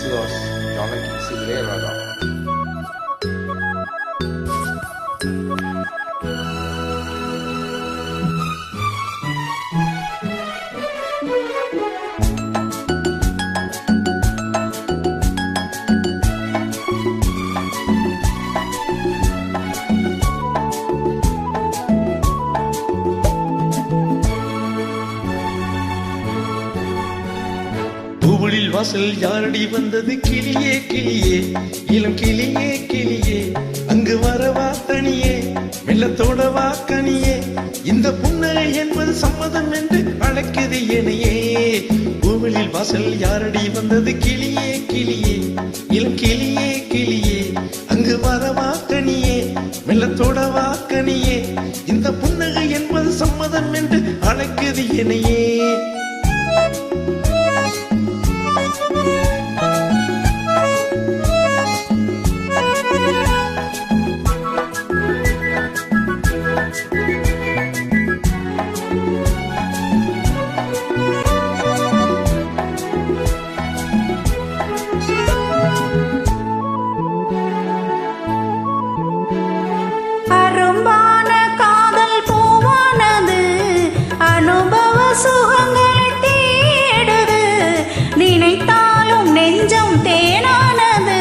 ஏசுதாஸ், ஜானகி, இளையராஜா. பூவுளில் வாசல் யாரடி வந்தது? கிளியே கிளியே, இளம் கிளியே கிளியே, அங்கு வரவா தனியே, மெல்லத்தோடவா கனியே, இந்த புன்னகை என்பது சம்மதம் என்று அழைக்குது எனையே. பூவுளில் வாசல் யாரடி வந்தது? கிளியே கிளியே, இளம் கிளியே கிளியே, அங்கு வரவா தனியே, மெல்லத்தோடவா கனியே, இந்த புன்னகை என்பது சம்மதம் என்று அழைக்குது எனையே. சுகங்களை தேடுது, நினைத்தாலும் நெஞ்சம் தேனானது,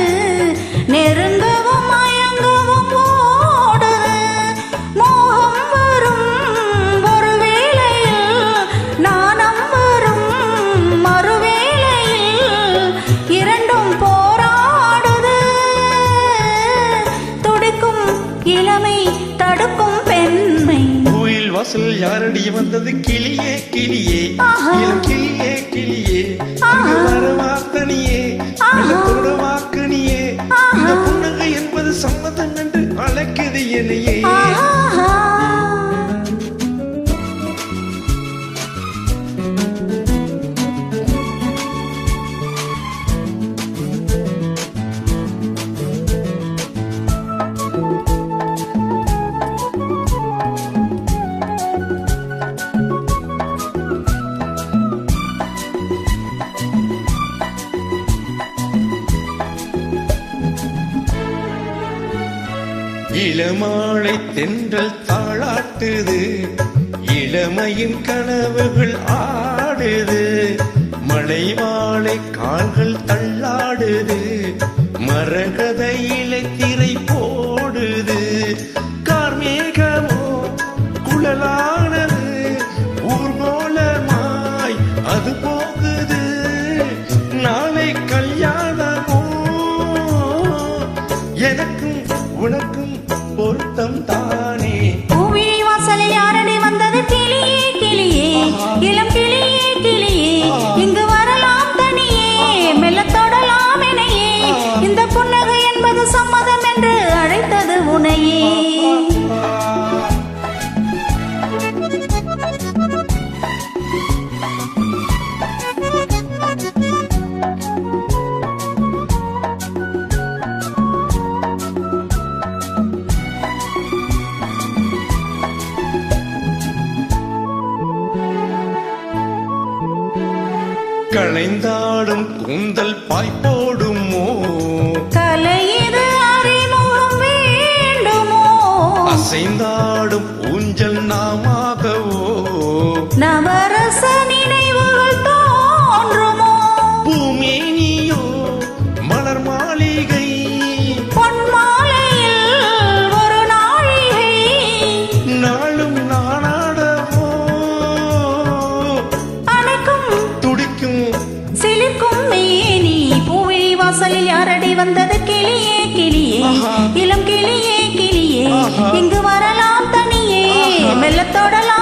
நெருங்கவும் மயங்கவும் ஓடுது. மோகம் வரும் ஒரு வேளையில், நாணம் வரும் மறுவேளையில், இரண்டும் போராடுது. துடிக்கும் இளமை தடுக்கும் பெண்மை. கோயில் வாசல் யாரடி வந்தது? கிளியே கிளியே, இளம் கிளியே கிளியே, வரவா தனியே, மெல்லத்தோடவா கனியே, இந்த புன்னகை என்பது சம்மதம் என்று அழைக்குது எனையே. இளமாலை தென்றல் தாளாட்டுது, இளமையின் கனவுகள் ஆடுது, மலைவாழை கால்கள் தள்ளாடுது, மரகத இலை திரை போடுது, கார்மேகமோ குழலானது, ஊர்கோலமாய் அது போகுது, நாளை கல்யாணமோ, எனக்கும் உனக்கும் பொருத்தம் தானே. பூவிழி வாசலில் யாரடி வந்தது? கிளியே கிளியே, இளம் கிளியே கிளியே, இங்கு வரலாம் தனியே, மெல்லத்தொடலாம் எனையே, இந்த புன்னகை என்பது சம்மதம் என்று அழைத்தது உனையே. களைந்தாடும் கூந்தல் பாய்போடுமோ, கலையது அறிமுகம் வேண்டுமோ, அசைந்தாடும் ஊஞ்சல் நாமாகவோ, நவரச நினைவுகள் தோன்றுமோ, பூமேனியோ மலர் மாளிகை, பொன் மாலையில் ஒரு நாழிகை, நாளும் நானாடவோ, அணைக்கும் துடிக்கும் சிலிர்க்கும் மேனி. பூவிழி வாசலில் யாரடி வந்தது? கிளியே கிளியே, இளம் கிளியே கிளியே, இங்கு வரலாம் தனியே, மெல்லத்தொடலாம்